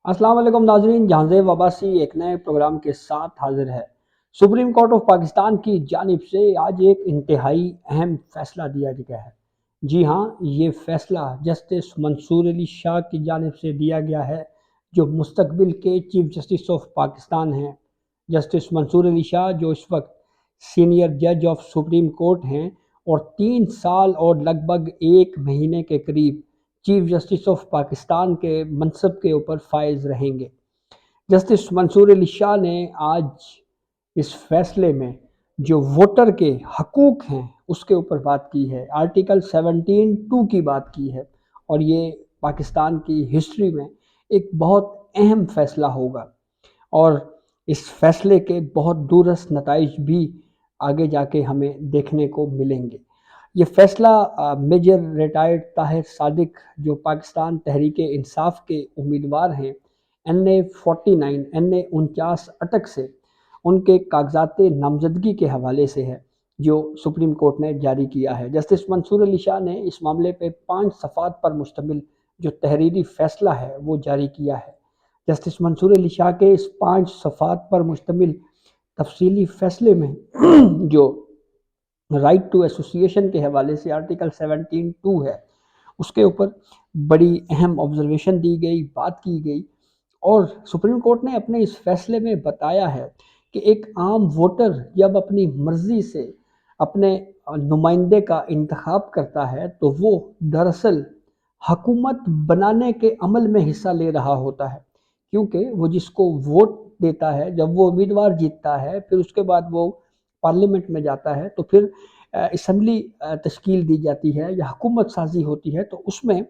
अस्सलाम वालेकुम नाजरीन, जहांजेब अब्बासी एक नए प्रोग्राम के साथ हाजिर है। सुप्रीम कोर्ट ऑफ पाकिस्तान की जानिब से आज एक इंतहाई अहम फैसला दिया गया है। जी हाँ, ये फैसला जस्टिस मंसूर अली शाह की जानिब से दिया गया है, जो मुस्तकबिल के चीफ जस्टिस ऑफ पाकिस्तान हैं। जस्टिस मंसूर अली शाह जो इस वक्त सीनियर जज ऑफ सुप्रीम कोर्ट हैं और 3 साल और लगभग 1 महीने के करीब चीफ जस्टिस ऑफ पाकिस्तान के मनसब के ऊपर फाइज रहेंगे। जस्टिस मंसूर अली शाह ने आज इस फैसले में जो वोटर के हकूक़ हैं उसके ऊपर बात की है, आर्टिकल 17(2) की बात की है, और ये पाकिस्तान की हिस्ट्री में एक बहुत अहम फैसला होगा और इस फैसले के बहुत दूरस्थ नताइज भी आगे जाके हमें देखने को मिलेंगे। ये फैसला मेजर रिटायर्ड ताहिर सादिक, जो पाकिस्तान तहरीक इंसाफ के उम्मीदवार हैं, NA 49 अटक से उनके कागजात नामजदगी के हवाले से है, जो सुप्रीम कोर्ट ने जारी किया है। जस्टिस मंसूर अली शाह ने इस मामले पे 5 सफ़ात पर मुश्तमिल जो तहरीरी फैसला है वो जारी किया है। जस्टिस मंसूर अली शाह के इस 5 सफ़ात पर मुश्तमिल तफसीली फैसले में जो राइट टू एसोसिएशन के हवाले से आर्टिकल 17(2) है, उसके ऊपर बड़ी अहम ऑब्जर्वेशन दी गई, बात की गई, और सुप्रीम कोर्ट ने अपने इस फैसले में बताया है कि एक आम वोटर जब अपनी मर्जी से अपने नुमाइंदे का इंतखाब करता है तो वो दरअसल हकूमत बनाने के अमल में हिस्सा ले रहा होता है, क्योंकि वो जिसको वोट देता है, जब वो उम्मीदवार जीतता है, फिर उसके बाद वो पार्लियामेंट में जाता है, तो फिर असम्बली तश्कील दी जाती है या हुकूमत साजी होती है, तो उसमें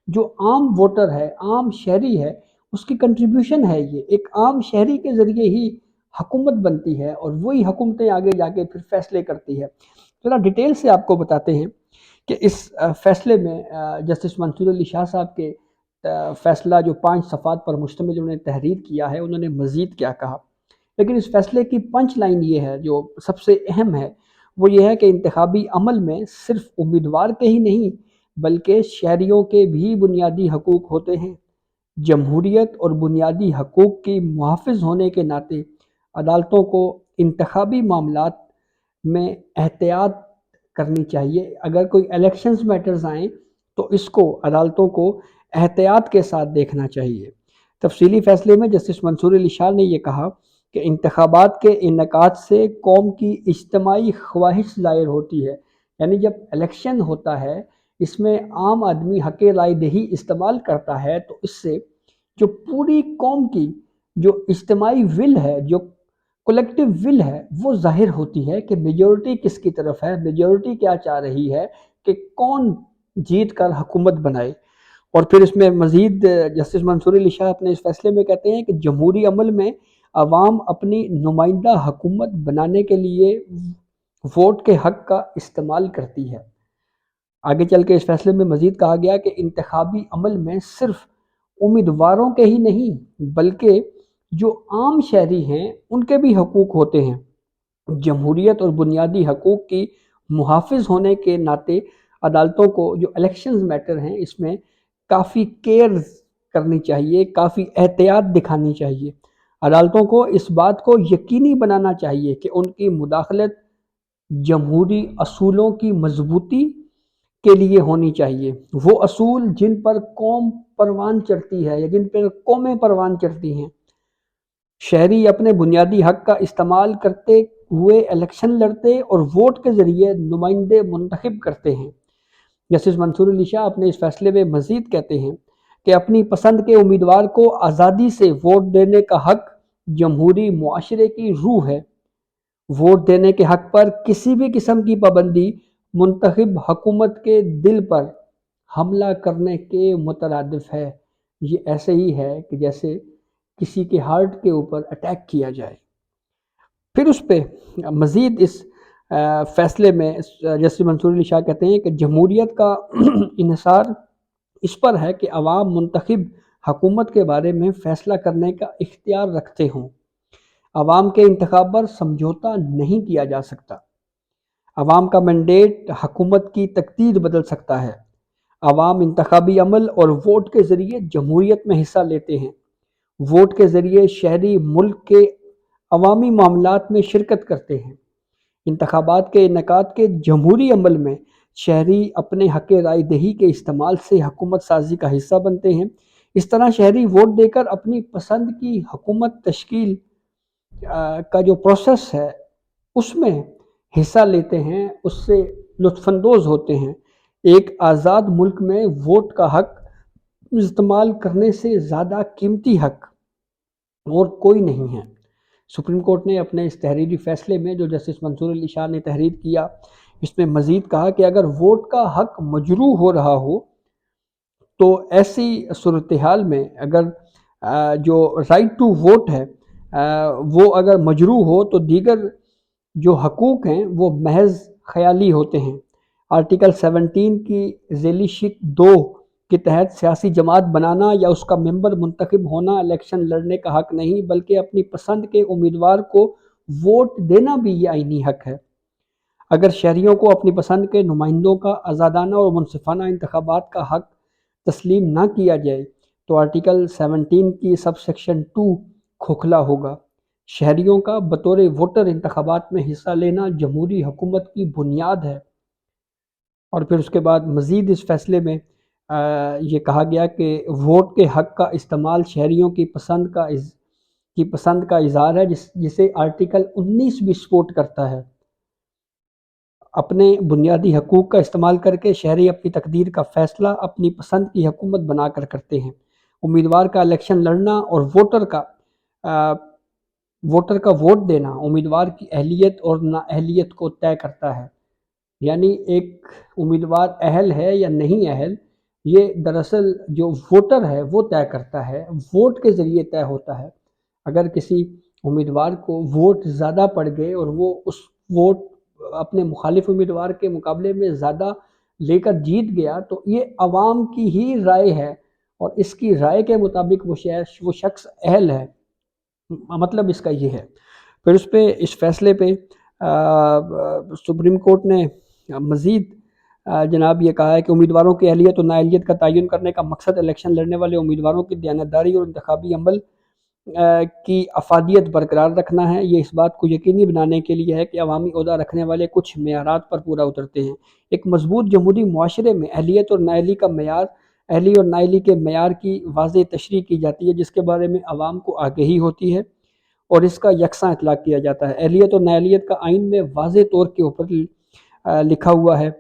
जो आम वोटर है, आम शहरी है, उसकी कंट्रीब्यूशन है। ये एक आम शहरी के ज़रिए ही हुकूमत बनती है और वही हुकूमतें आगे जाके फिर फैसले करती है। थोड़ा डिटेल से आपको बताते हैं कि इस फैसले में जस्टिस मंसूर अली शाह साहब के फैसला जो 5 सफ़ात पर मुश्तमिल उन्होंने तहरीर किया है, उन्होंने मज़ीद क्या कहा। लेकिन इस फैसले की पंच लाइन ये है जो सबसे अहम है, वो ये है कि इंतखाबी अमल में सिर्फ उम्मीदवार के ही नहीं बल्कि शहरियों के भी बुनियादी हकूक़ होते हैं। जमहूरियत और बुनियादी हकूक़ की मुहाफ़िज़ होने के नाते अदालतों को इंतखाबी मामलात में एहतियात करनी चाहिए। अगर कोई इलेक्शंस मैटर्स आएँ तो इसको अदालतों को एहतियात के साथ देखना चाहिए। तफसीली फ़ैसले में जस्टिस मंसूर अली शाह ने यह कहा कि इंतखाबात के इनेकाद से कौम की इज्तिमाई ख्वाहिश ज़ाहिर होती है। यानी जब इलेक्शन होता है, इसमें आम आदमी हक़ राय दही इस्तेमाल करता है, तो इससे जो पूरी कौम की जो इज्तिमाई विल है, जो कलेक्टिव विल है, वो ज़ाहिर होती है कि मेजॉरिटी किसकी तरफ है, मेजॉरिटी क्या चाह रही है कि कौन जीत कर हुकूमत बनाए। और फिर इसमें मज़ीद जस्टिस मंसूर अली शाह अपने इस फैसले में कहते हैं कि जमहूरी अमल में अवाम अपनी नुमाइंदा हुकूमत बनाने के लिए वोट के हक़ का इस्तेमाल करती है। आगे चल के इस फैसले में मज़ीद कहा गया कि इंतखाबी अमल में सिर्फ उम्मीदवारों के ही नहीं बल्कि जो आम शहरी हैं उनके भी हकूक़ होते हैं। जमहूरियत और बुनियादी हकूक़ की मुहाफ़िज़ होने के नाते अदालतों को जो इलेक्शंस मैटर हैं इसमें काफ़ी केयर करनी चाहिए, काफ़ी एहतियात दिखानी चाहिए। अदालतों को इस बात को यकीनी बनाना चाहिए कि उनकी मुदाखलत जमहूरी असूलों की मजबूती के लिए होनी चाहिए। वो असूल जिन पर कौम परवान चढ़ती है या जिन पर कौमें परवान चढ़ती हैं। शहरी अपने बुनियादी हक का इस्तेमाल करते हुए इलेक्शन लड़ते और वोट के ज़रिए नुमाइंदे मुंतखब करते हैं। जस्टिस मंसूर अली शाह अपने इस फैसले में मज़ीद कहते हैं कि अपनी पसंद के उम्मीदवार को आज़ादी से वोट देने का हक जमहूरी मुआशरे की रूह है। वोट देने के हक पर किसी भी किस्म की पाबंदी मुंतखब हुकूमत के दिल पर हमला करने के मुतरादिफ है। ये ऐसे ही है कि जैसे किसी के हार्ट के ऊपर अटैक किया जाए। फिर उस पर मज़ीद इस फैसले में जस्टिस मंसूर अली शाह कहते हैं कि जमहूरियत का इन्हिसार इस पर है कि अवाम मुंतखब हुकूमत के बारे में फ़ैसला करने का इख्तियार रखते हों। अवाम के इंतखाब पर समझौता नहीं किया जा सकता। अवाम का मैंडेट हुकूमत की तकदीर बदल सकता है। अवाम इंतखाबी अमल और वोट के ज़रिए जमहूरियत में हिस्सा लेते हैं। ووٹ کے ذریعے شہری ملک کے عوامی معاملات میں شرکت کرتے ہیں۔ انتخابات کے انعقاد کے جمہوری عمل میں شہری اپنے حق رائے دہی کے استعمال سے حکومت سازی کا حصہ بنتے ہیں۔ اس طرح شہری ووٹ دے کر اپنی پسند کی حکومت تشکیل کا جو پروسیس ہے اس میں حصہ لیتے ہیں، اس سے لطف اندوز ہوتے ہیں۔ ایک آزاد ملک میں ووٹ کا حق استعمال کرنے سے زیادہ قیمتی حق اور کوئی نہیں ہے۔ سپریم کورٹ نے اپنے اس تحریری فیصلے میں جو جسٹس منصور علی شاہ نے تحریر کیا، اس میں مزید کہا کہ اگر ووٹ کا حق مجروح ہو رہا ہو تو ایسی صورتحال میں اگر جو رائٹ ٹو ووٹ ہے وہ اگر مجروح ہو تو دیگر جو حقوق ہیں وہ محض خیالی ہوتے ہیں۔ آرٹیکل 17 کی ذیلی شق 2 کے تحت سیاسی جماعت بنانا یا اس کا ممبر منتخب ہونا الیکشن لڑنے کا حق نہیں، بلکہ اپنی پسند کے امیدوار کو ووٹ دینا بھی یہ آئینی حق ہے۔ اگر شہریوں کو اپنی پسند کے نمائندوں کا آزادانہ اور منصفانہ انتخابات کا حق تسلیم نہ کیا جائے تو آرٹیکل 17 کی سب سیکشن 2 کھوکھلا ہوگا۔ شہریوں کا بطور ووٹر انتخابات میں حصہ لینا جمہوری حکومت کی بنیاد ہے۔ اور پھر اس کے بعد مزید اس فیصلے میں یہ کہا گیا کہ ووٹ کے حق کا استعمال شہریوں کی پسند کا اظہار ہے جسے آرٹیکل 19 بھی سپورٹ کرتا ہے۔ اپنے بنیادی حقوق کا استعمال کر کے شہری اپنی تقدیر کا فیصلہ اپنی پسند کی حکومت بنا کر کرتے ہیں۔ امیدوار کا الیکشن لڑنا اور ووٹر کا ووٹ دینا امیدوار کی اہلیت اور نااہلیت کو طے کرتا ہے۔ یعنی ایک امیدوار اہل ہے یا نہیں اہل، یہ دراصل جو ووٹر ہے وہ طے کرتا ہے، ووٹ کے ذریعے طے ہوتا ہے۔ اگر کسی امیدوار کو ووٹ زیادہ پڑ گئے اور وہ اس ووٹ اپنے مخالف امیدوار کے مقابلے میں زیادہ لے کر جیت گیا تو یہ عوام کی ہی رائے ہے اور اس کی رائے کے مطابق وہ شخص اہل ہے۔ مطلب اس کا یہ ہے۔ پھر اس فیصلے پہ سپریم کورٹ نے مزید جناب یہ کہا ہے کہ امیدواروں کی اہلیت اور نااہلیت کا تعین کرنے کا مقصد الیکشن لڑنے والے امیدواروں کی دیانتداری اور انتخابی عمل کی افادیت برقرار رکھنا ہے۔ یہ اس بات کو یقینی بنانے کے لیے ہے کہ عوامی عہدہ رکھنے والے کچھ معیارات پر پورا اترتے ہیں۔ ایک مضبوط جمہوری معاشرے میں اہلیت اور نااہلی اور نااہلی کے معیار کی واضح تشریح کی جاتی ہے، جس کے بارے میں عوام کو آگہی ہوتی ہے اور اس کا یکساں اطلاق کیا جاتا ہے۔ اہلیت اور نااہلیت کا آئین میں واضح طور کے اوپر لکھا ہوا ہے۔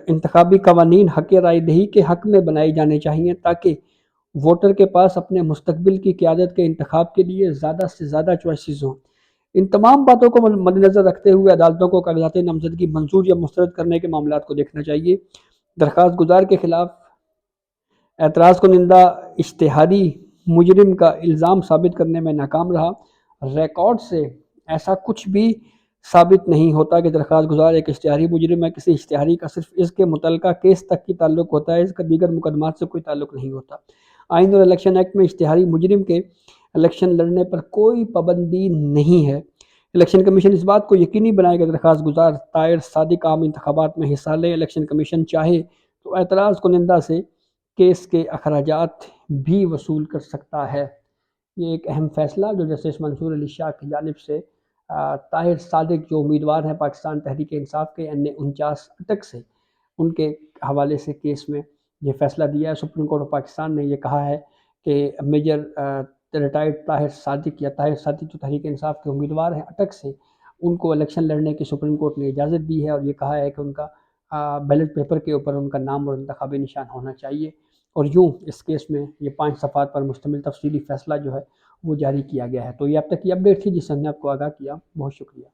انتخابی قوانین حق رائے دہی کے حق میں بنائے جانے چاہیے تاکہ ووٹر کے پاس اپنے مستقبل کی قیادت کے انتخاب کے لیے زیادہ سے زیادہ چوائسز ہوں۔ ان تمام باتوں کو مد نظر رکھتے ہوئے عدالتوں کو کاغذات نامزدگی منظور یا مسترد کرنے کے معاملات کو دیکھنا چاہیے۔ درخواست گزار کے خلاف اعتراض کنندہ اشتہاری مجرم کا الزام ثابت کرنے میں ناکام رہا۔ ریکارڈ سے ایسا کچھ بھی ثابت نہیں ہوتا کہ درخواست گزار ایک اشتہاری مجرم ہے۔ کسی اشتہاری کا صرف اس کے متعلقہ کیس تک کی تعلق ہوتا ہے، اس کا دیگر مقدمات سے کوئی تعلق نہیں ہوتا۔ آئین اور الیکشن ایکٹ میں اشتہاری مجرم کے الیکشن لڑنے پر کوئی پابندی نہیں ہے۔ الیکشن کمیشن اس بات کو یقینی بنائے کہ درخواست گزار طاہر صادق عام انتخابات میں حصہ لے۔ الیکشن کمیشن چاہے تو اعتراض کنندہ سے کیس کے اخراجات بھی وصول کر سکتا ہے۔ یہ ایک اہم فیصلہ جو جسٹس منصور علی شاہ کی جانب سے طاہر صادق جو امیدوار ہیں پاکستان تحریک انصاف کے NA49 اٹک سے، ان کے حوالے سے کیس میں یہ فیصلہ دیا ہے۔ سپریم کورٹ آف پاکستان نے یہ کہا ہے کہ میجر ریٹائرڈ طاہر صادق جو تحریک انصاف کے امیدوار ہیں اٹک سے، ان کو الیکشن لڑنے کی سپریم کورٹ نے اجازت دی ہے اور یہ کہا ہے کہ ان کا بیلٹ پیپر کے اوپر ان کا نام اور انتخابی نشان ہونا چاہیے۔ اور یوں اس کیس میں یہ 5 صفحات پر مشتمل تفصیلی فیصلہ جو ہے وہ جاری کیا گیا ہے۔ تو یہ اب تک کی اپڈیٹ تھی جس سے ہم نے آپ کو آگاہ کیا۔ بہت شکریہ۔